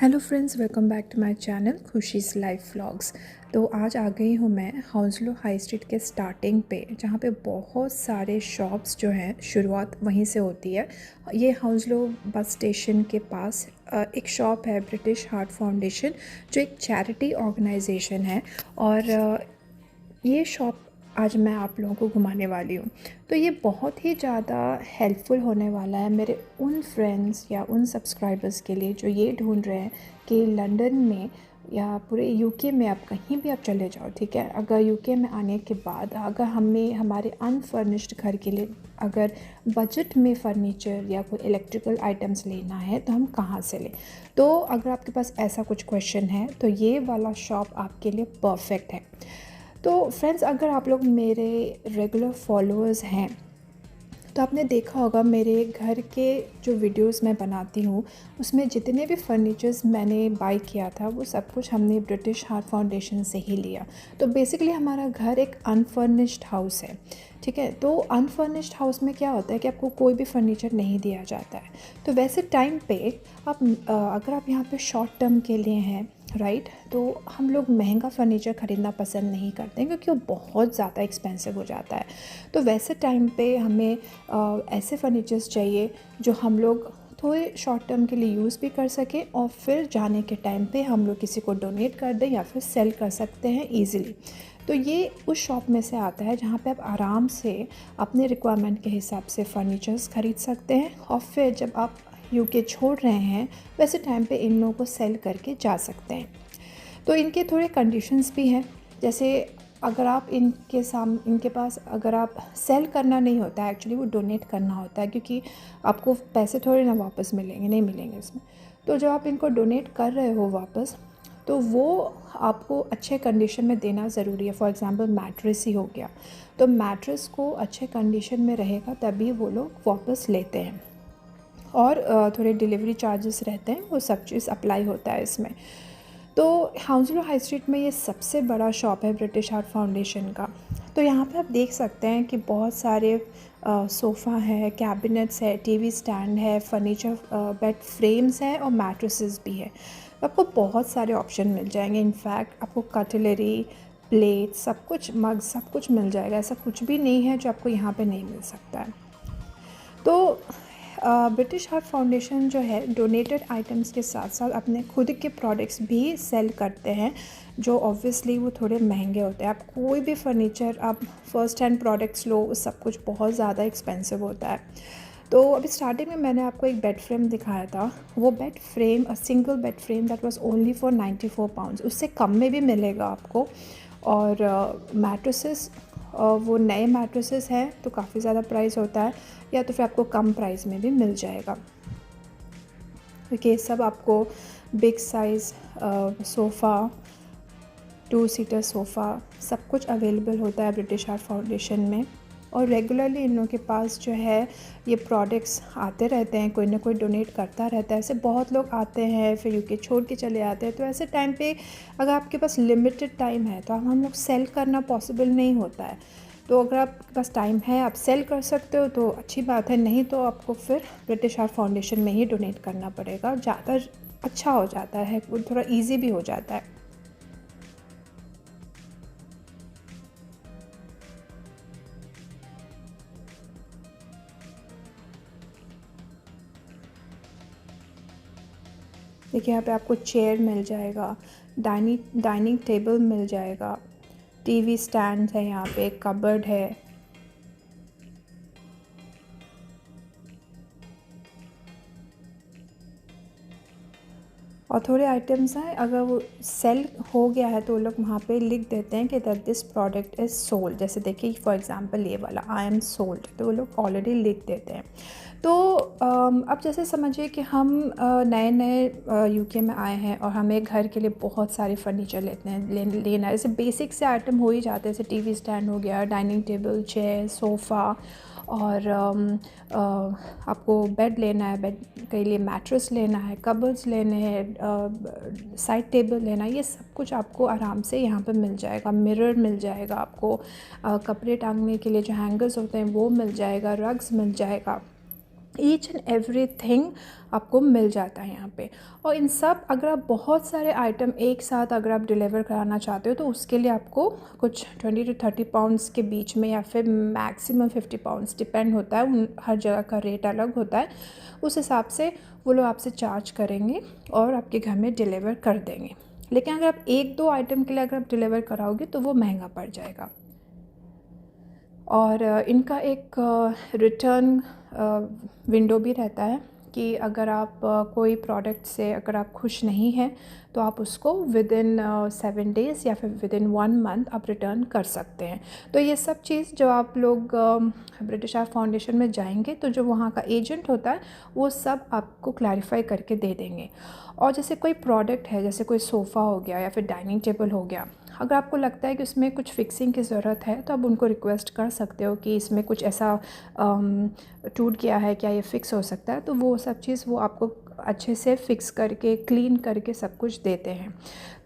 Hello friends, welcome back to my channel Khushi's life vlogs. तो आज आ गई हूँ मैं हाउसलो हाई स्ट्रीट के स्टार्टिंग पे, जहाँ पे बहुत सारे शॉप्स जो हैं शुरुआत वहीं से होती है। ये हाउसलो बस स्टेशन के पास एक शॉप है, ब्रिटिश हार्ट फाउंडेशन, जो एक चैरिटी ऑर्गेनाइजेशन है। और ये शॉप आज मैं आप लोगों को घुमाने वाली हूँ। तो ये बहुत ही ज़्यादा हेल्पफुल होने वाला है मेरे उन फ्रेंड्स या उन सब्सक्राइबर्स के लिए जो ये ढूंढ रहे हैं कि लंदन में या पूरे यूके में आप कहीं भी आप चले जाओ, ठीक है, अगर यूके में आने के बाद अगर हमें हमारे अनफर्निश्ड घर के लिए अगर बजट में फ़र्नीचर या कोई इलेक्ट्रिकल आइटम्स लेना है तो हम कहाँ से लें। तो अगर आपके पास ऐसा कुछ क्वेश्चन है तो ये वाला शॉप आपके लिए परफेक्ट है। तो फ्रेंड्स, अगर आप लोग मेरे रेगुलर फॉलोअर्स हैं तो आपने देखा होगा मेरे घर के जो वीडियोस मैं बनाती हूँ उसमें जितने भी फर्नीचर्स मैंने बाय किया था वो सब कुछ हमने ब्रिटिश हार्ट फाउंडेशन से ही लिया। तो बेसिकली हमारा घर एक अनफर्निश्ड हाउस है, ठीक है। तो अनफर्निश्ड हाउस में क्या होता है कि आपको कोई भी फर्नीचर नहीं दिया जाता है। तो वैसे टाइम पे आप अगर आप यहाँ पे शॉर्ट टर्म के लिए हैं, राइट, तो हम लोग महंगा फ़र्नीचर ख़रीदना पसंद नहीं करते हैं क्योंकि वो बहुत ज़्यादा एक्सपेंसिव हो जाता है। तो वैसे टाइम पे हमें ऐसे फर्नीचर्स चाहिए जो हम लोग थोड़े शॉर्ट टर्म के लिए यूज़ भी कर सकें और फिर जाने के टाइम पे हम लोग किसी को डोनेट कर दें या फिर सेल कर सकते हैं ईज़िली। तो ये उस शॉप में से आता है जहाँ पे आप आराम से अपने रिक्वायरमेंट के हिसाब से फ़र्नीचर्स ख़रीद सकते हैं और फिर जब आप यूके छोड़ रहे हैं वैसे टाइम पे इन लोगों को सेल करके जा सकते हैं। तो इनके थोड़े कंडीशंस भी हैं, जैसे अगर आप इनके पास अगर आप सेल करना नहीं होता है, एक्चुअली वो डोनेट करना होता है, क्योंकि आपको पैसे थोड़े ना वापस मिलेंगे, नहीं मिलेंगे इसमें। तो जब आप इनको डोनेट कर रहे हो वापस, तो वो आपको अच्छे कंडीशन में देना ज़रूरी है। फॉर एग्ज़ाम्पल मैट्रेस ही हो गया, तो मैट्रेस को अच्छे कंडीशन में रहेगा तभी वो लोग वापस लेते हैं। और थोड़े डिलीवरी चार्जेस रहते हैं, वो सब चीज़ अप्लाई होता है इसमें। तो हाउसलो हाई स्ट्रीट में ये सबसे बड़ा शॉप है ब्रिटिश हार्ट फाउंडेशन का। तो यहाँ पे आप देख सकते हैं कि बहुत सारे सोफ़ा है, कैबिनेट्स है, टीवी स्टैंड है, फर्नीचर बेड फ्रेम्स हैं और मैट्रेसेस भी है। तो आपको बहुत सारे ऑप्शन मिल जाएंगे। इनफैक्ट आपको कटलरी, प्लेट, सब कुछ, मग, सब कुछ मिल जाएगा। ऐसा कुछ भी नहीं है जो आपको यहाँ पे नहीं मिल सकता है। तो ब्रिटिश हार्ट फाउंडेशन जो है डोनेटेड आइटम्स के साथ साथ अपने खुद के प्रोडक्ट्स भी सेल करते हैं, जो ऑब्वियसली वो थोड़े महंगे होते हैं। आप कोई भी फर्नीचर आप फर्स्ट हैंड प्रोडक्ट्स लो, सब कुछ बहुत ज़्यादा एक्सपेंसिव होता है। तो अभी स्टार्टिंग में मैंने आपको एक बेड फ्रेम दिखाया था। वो bed frame, single bed frame, that was only for 94 pounds. उससे कम में भी मिलेगा आपको। और मैट्रेसेस, वो नए मैट्रेसेस हैं तो काफ़ी ज़्यादा प्राइस होता है, या तो फिर आपको कम प्राइस में भी मिल जाएगा। क्योंकि सब आपको big size sofa, 2 seater sofa, सब कुछ अवेलेबल होता है ब्रिटिश हार्ट फाउंडेशन में। और रेगुलरली इन लोगों के पास जो है ये प्रोडक्ट्स आते रहते हैं, कोई ना कोई डोनेट करता रहता है। ऐसे बहुत लोग आते हैं फिर यूके छोड़ के चले आते हैं। तो ऐसे टाइम पे अगर आपके पास लिमिटेड टाइम है तो हम लोग सेल करना पॉसिबल नहीं होता है। तो अगर आपके पास टाइम है, आप सेल कर सकते हो तो अच्छी बात है, नहीं तो आपको फिर ब्रिटिश हार्ट फाउंडेशन में ही डोनेट करना पड़ेगा। ज़्यादा अच्छा हो जाता है, वो थोड़ा ईजी भी हो जाता है। देखिए, यहाँ पे आपको चेयर मिल जाएगा, डाइनिंग टेबल मिल जाएगा, टीवी स्टैंड है, यहाँ पे एक कबर्ड है। और थोड़े आइटम्स हैं, अगर वो सेल हो गया है तो वो लोग वहाँ पे लिख देते हैं कि that this product is sold. जैसे देखिए फॉर एग्जांपल ये वाला आई एम सोल्ड, तो वो लोग ऑलरेडी लिख देते हैं। तो अब जैसे समझिए कि हम नए नए यूके में आए हैं और हमें घर के लिए बहुत सारे फर्नीचर लेना है। जैसे बेसिक से आइटम हो ही जाते हैं, जैसे टीवी स्टैंड हो गया, डाइनिंग टेबल, चेयर, सोफ़ा, और आपको बेड लेना है, बेड के लिए मैट्रेस लेना है, कबर्ड्स लेने हैं, साइड टेबल लेना है, ये सब कुछ आपको आराम से यहाँ पे मिल जाएगा। मिरर मिल जाएगा आपको, कपड़े टांगने के लिए जो हैंगर्स होते हैं वो मिल जाएगा, रग्स मिल जाएगा। ईच एंड एवरीथिंग आपको मिल जाता है यहाँ पे। और इन सब, अगर आप बहुत सारे आइटम एक साथ अगर आप डिलीवर कराना चाहते हो तो उसके लिए आपको कुछ 20 to 30 पाउंड्स के बीच में, या फिर मैक्सिमम 50 पाउंड्स, डिपेंड होता है, हर जगह का रेट अलग होता है। उस हिसाब से वो लोग आपसे चार्ज करेंगे और आपके घर में डिलीवर कर देंगे। लेकिन अगर आप एक दो आइटम के लिए अगर आप डिलीवर कराओगे तो वो महंगा पड़ जाएगा। और इनका एक रिटर्न विंडो भी रहता है कि अगर आप कोई प्रोडक्ट से अगर आप खुश नहीं हैं तो आप उसको विद इन 7 डेज़ या फिर विद इन 1 मंथ आप रिटर्न कर सकते हैं। तो ये सब चीज़ जो आप लोग ब्रिटिश आर्ट फाउंडेशन में जाएंगे तो जो वहाँ का एजेंट होता है वो सब आपको क्लैरिफाई करके दे देंगे। और जैसे कोई प्रोडक्ट है, जैसे कोई सोफ़ा हो गया या फिर डाइनिंग टेबल हो गया, अगर आपको लगता है कि उसमें कुछ फ़िक्सिंग की ज़रूरत है तो आप उनको रिक्वेस्ट कर सकते हो कि इसमें कुछ ऐसा टूट गया है, क्या ये फ़िक्स हो सकता है। तो वो सब चीज़ वो आपको अच्छे से फ़िक्स करके, क्लीन करके सब कुछ देते हैं।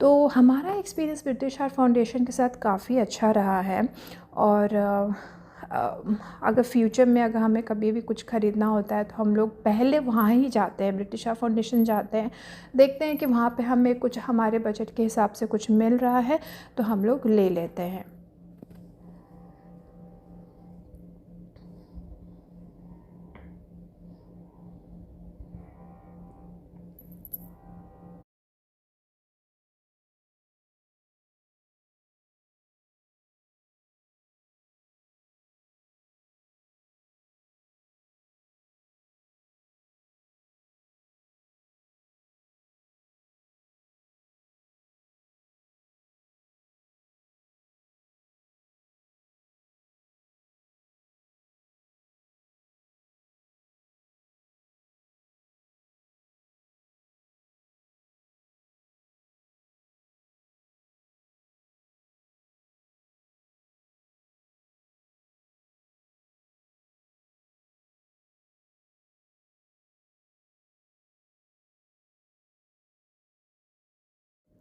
तो हमारा एक्सपीरियंस ब्रिटिश आर्ट फाउंडेशन के साथ काफ़ी अच्छा रहा है। और अगर फ्यूचर में अगर हमें कभी भी कुछ ख़रीदना होता है तो हम लोग पहले वहाँ ही जाते हैं, ब्रिटिश आर्ट फाउंडेशन जाते हैं, देखते हैं कि वहाँ पे हमें कुछ हमारे बजट के हिसाब से कुछ मिल रहा है तो हम लोग ले लेते हैं।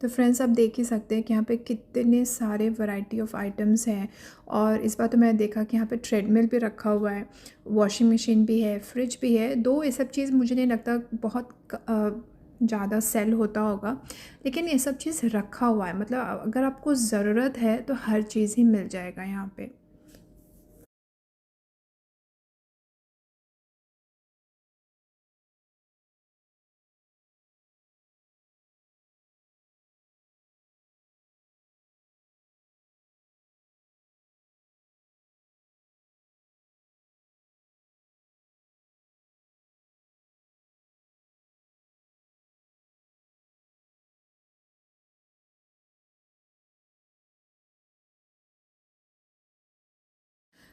तो फ्रेंड्स, आप देख ही सकते हैं कि यहाँ पे कितने सारे वैरायटी ऑफ आइटम्स हैं। और इस बार तो मैंने देखा कि यहाँ पे ट्रेडमिल भी रखा हुआ है, वॉशिंग मशीन भी है, फ्रिज भी है। दो ये सब चीज़ मुझे नहीं लगता बहुत ज़्यादा सेल होता होगा, लेकिन ये सब चीज़ रखा हुआ है। मतलब अगर आपको ज़रूरत है तो हर चीज़ ही मिल जाएगा यहाँ पे।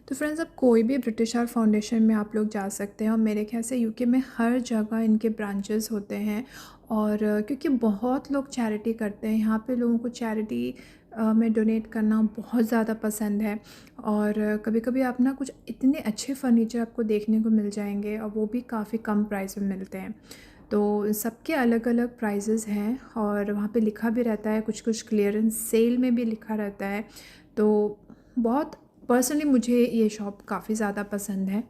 तो फ्रेंड्स, अब कोई भी ब्रिटिश आर्ट फाउंडेशन में आप लोग जा सकते हैं, और मेरे ख्याल से यूके में हर जगह इनके ब्रांचेस होते हैं। और क्योंकि बहुत लोग चैरिटी करते हैं यहाँ पे, लोगों को चैरिटी में डोनेट करना बहुत ज़्यादा पसंद है। और कभी कभी आप ना कुछ इतने अच्छे फर्नीचर आपको देखने को मिल जाएंगे, और वो भी काफ़ी कम प्राइस में मिलते हैं। तो सबके अलग अलग प्राइजेज़ हैं, और वहाँ पे लिखा भी रहता है, कुछ कुछ क्लियरेंस सेल में भी लिखा रहता है। तो बहुत पर्सनली मुझे ये शॉप काफ़ी ज़्यादा पसंद है।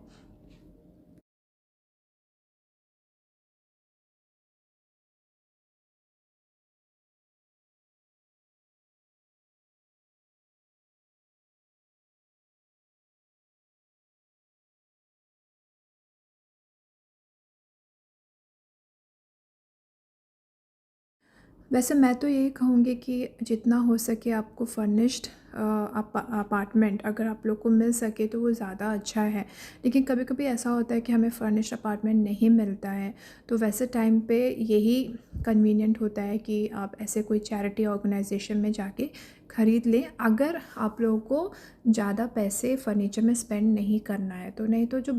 वैसे मैं तो यही कहूँगी कि जितना हो सके आपको फर्निश्ड अपार्टमेंट अगर आप लोग को मिल सके तो वो ज़्यादा अच्छा है। लेकिन कभी कभी ऐसा होता है कि हमें फर्निश्ड अपार्टमेंट नहीं मिलता है, तो वैसे टाइम पे यही कन्वीनियंट होता है कि आप ऐसे कोई चैरिटी ऑर्गेनाइजेशन में जाके ख़रीद लें, अगर आप लोगों को ज़्यादा पैसे फर्नीचर में स्पेंड नहीं करना है तो। नहीं तो जो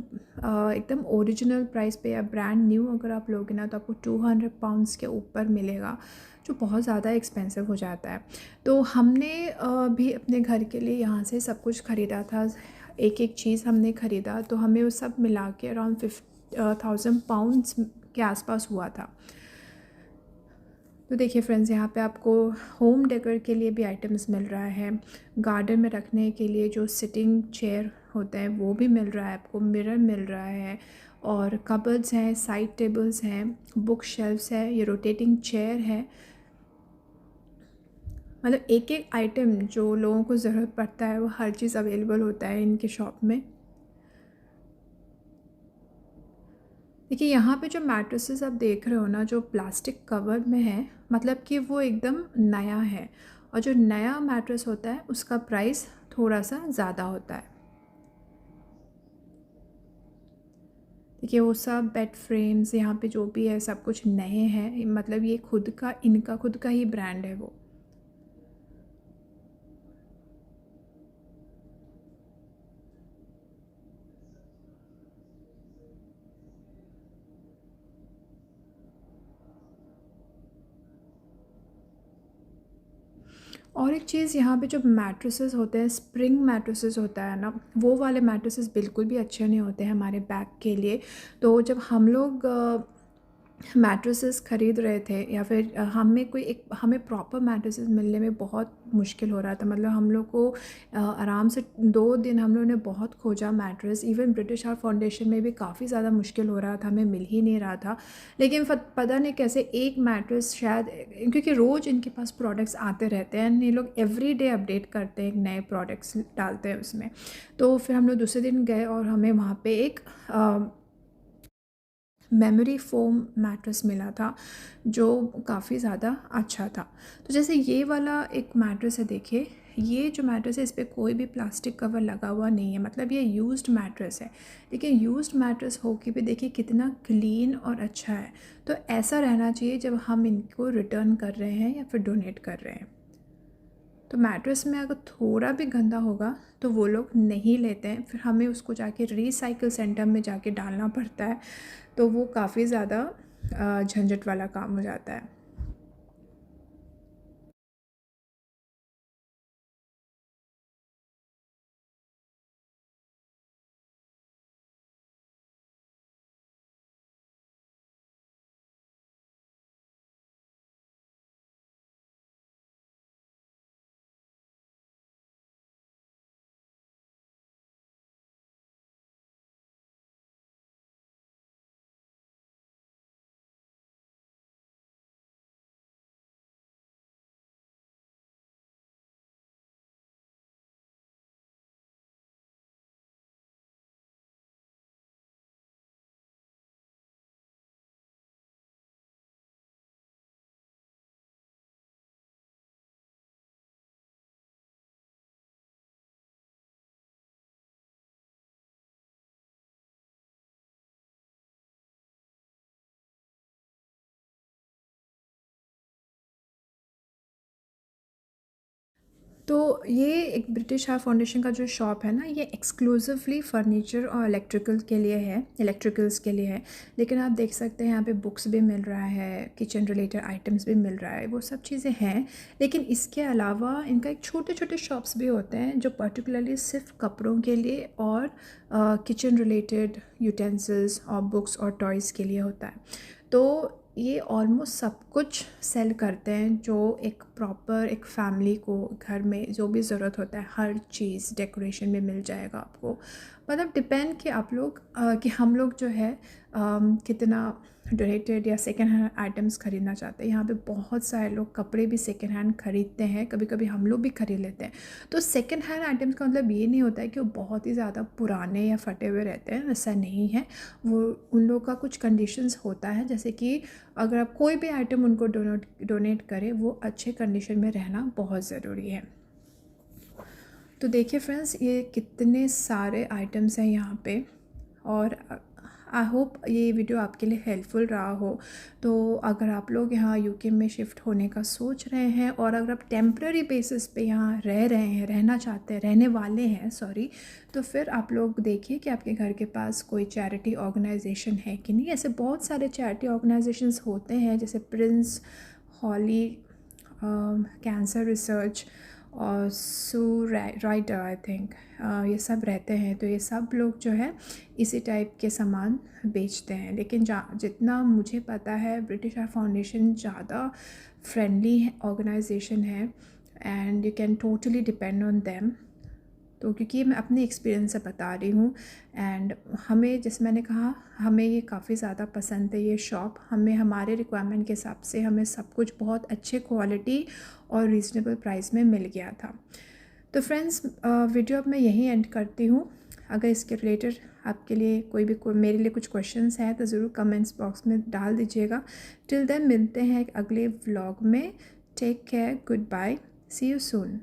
एकदम ओरिजिनल प्राइस पे या ब्रांड न्यू अगर आप लोगे ना तो आपको 200 पाउंड्स के ऊपर मिलेगा, जो बहुत ज़्यादा एक्सपेंसिव हो जाता है। तो हमने भी अपने घर के लिए यहाँ से सब कुछ ख़रीदा था, एक एक चीज़ हमने ख़रीदा, तो हमें वो सब मिला के अराउंड 1000 पाउंड्स के आसपास हुआ था। तो देखिए फ्रेंड्स, यहाँ पे आपको होम डेकोर के लिए भी आइटम्स मिल रहा है, गार्डन में रखने के लिए जो सिटिंग चेयर होते हैं वो भी मिल रहा है आपको, मिरर मिल रहा है, और कबर्ड्स हैं, साइड टेबल्स हैं, बुक शेल्फ्स है, ये रोटेटिंग चेयर है। मतलब एक एक आइटम जो लोगों को ज़रूरत पड़ता है वो हर चीज़ अवेलेबल होता है इनके शॉप में। देखिए यहाँ पे जो मैट्रेसेस आप देख रहे हो ना, जो प्लास्टिक कवर में है, मतलब कि वो एकदम नया है, और जो नया मैट्रेस होता है उसका प्राइस थोड़ा सा ज़्यादा होता है। देखिए वो सब बेड फ्रेम्स यहाँ पे जो भी है सब कुछ नए हैं, मतलब ये खुद का, इनका खुद का ही ब्रांड है वो। और एक चीज़, यहाँ पे जो मैट्रेसेस होते हैं, स्प्रिंग मैट्रेसेस होता है ना, वो वाले मैट्रेसेस बिल्कुल भी अच्छे नहीं होते हैं हमारे बैक के लिए। तो जब हम लोग मैट्रेसेस ख़रीद रहे थे, या फिर हमें प्रॉपर मैट्रेसेस मिलने में बहुत मुश्किल हो रहा था। मतलब हम लोग को आराम से 2 दिन हम लोगों ने बहुत खोजा mattress, even British heart foundation में भी काफ़ी ज़्यादा मुश्किल हो रहा था, हमें मिल ही नहीं रहा था। लेकिन पता नहीं कैसे एक मैट्रेस शायद, क्योंकि रोज़ इनके पास प्रोडक्ट्स आते रहते हैं, ये लोग एवरी डे अपडेट करते हैं, नए प्रोडक्ट्स डालते हैं उसमें। तो फिर हम लोग दूसरे दिन गए और हमें वहाँ पे एक मेमोरी फ़ोम मैट्रेस मिला था, जो काफ़ी ज़्यादा अच्छा था। तो जैसे ये वाला एक मैट्रेस है, देखिए ये जो मैट्रेस है इस पे कोई भी प्लास्टिक कवर लगा हुआ नहीं है, मतलब ये यूज्ड मैट्रेस है। लेकिन यूज्ड मैट्रेस हो के भी देखिए कितना क्लीन और अच्छा है। तो ऐसा रहना चाहिए जब हम इनको रिटर्न कर रहे हैं या फिर डोनेट कर रहे हैं। तो मैट्रेस में अगर थोड़ा भी गंदा होगा तो वो लोग नहीं लेते हैं, फिर हमें उसको जाके रिसाइकिल सेंटर में जाके डालना पड़ता है। तो वो काफ़ी ज़्यादा झंझट वाला काम हो जाता है। तो ये एक ब्रिटिश हार्ट फाउंडेशन का जो शॉप है ना, ये एक्सक्लूसिवली फ़र्नीचर और इलेक्ट्रिकल के लिए है, इलेक्ट्रिकल्स के लिए है। लेकिन आप देख सकते हैं यहाँ पे बुक्स भी मिल रहा है, किचन रिलेटेड आइटम्स भी मिल रहा है, वो सब चीज़ें हैं। लेकिन इसके अलावा इनका एक छोटे छोटे शॉप्स भी होते हैं जो पर्टिकुलरली सिर्फ कपड़ों के लिए और किचन रिलेटेड यूटेंसिल्स और बुक्स और टॉयज़ के लिए होता है। तो ये ऑलमोस्ट सब कुछ सेल करते हैं, जो एक प्रॉपर एक फैमिली को घर में जो भी ज़रूरत होता है हर चीज़ डेकोरेशन में मिल जाएगा आपको। मतलब डिपेंड कि आप लोग कि हम लोग जो है कितना डोनेटेड या सेकेंड हैंड आइटम्स ख़रीदना चाहते हैं। यहाँ पे बहुत सारे लोग कपड़े भी सेकेंड हैंड ख़रीदते हैं, कभी कभी हम लोग भी ख़रीद लेते हैं। तो सेकेंड हैंड आइटम्स का मतलब ये नहीं होता है कि वो बहुत ही ज़्यादा पुराने या फटे हुए रहते हैं, ऐसा नहीं है। वो उन लोगों का कुछ कंडीशंस होता है, जैसे कि अगर आप कोई भी आइटम उनको डोनेट करें, वो अच्छे कंडीशन में रहना बहुत ज़रूरी है। तो देखिए फ्रेंड्स, ये कितने सारे आइटम्स हैं यहाँ पे, और आई होप ये वीडियो आपके लिए हेल्पफुल रहा हो। तो अगर आप लोग यहाँ यूके में शिफ्ट होने का सोच रहे हैं, और अगर आप टेम्प्रेरी बेसिस पे यहाँ रह रहे हैं, रहना चाहते हैं, रहने वाले हैं सॉरी, तो फिर आप लोग देखिए कि आपके घर के पास कोई चैरिटी ऑर्गेनाइजेशन है कि नहीं। ऐसे बहुत सारे चैरिटी ऑर्गेनाइजेशंस होते हैं, जैसे प्रिंस हॉली कैंसर रिसर्च और सू राइटर आई थिंक, ये सब रहते हैं। तो ये सब लोग जो है इसी टाइप के सामान बेचते हैं। लेकिन जितना मुझे पता है, ब्रिटिश हार्ट फाउंडेशन ज़्यादा फ्रेंडली ऑर्गेनाइजेशन है, and you can totally depend on them. तो क्योंकि मैं अपने एक्सपीरियंस से बता रही हूँ एंड हमें, जैसे मैंने कहा, हमें ये काफ़ी ज़्यादा पसंद है ये शॉप। हमें हमारे रिक्वायरमेंट के हिसाब से हमें सब कुछ बहुत अच्छे क्वालिटी और रीज़नेबल प्राइस में मिल गया था। तो फ्रेंड्स, वीडियो अब मैं यहीं एंड करती हूँ। अगर इसके रिलेटेड आपके लिए कोई मेरे लिए कुछ क्वेश्चंस हैं तो ज़रूर कमेंट्स बॉक्स में डाल दीजिएगा। टिल देन मिलते हैं एक अगले व्लॉग में। Take care, good bye, see you soon.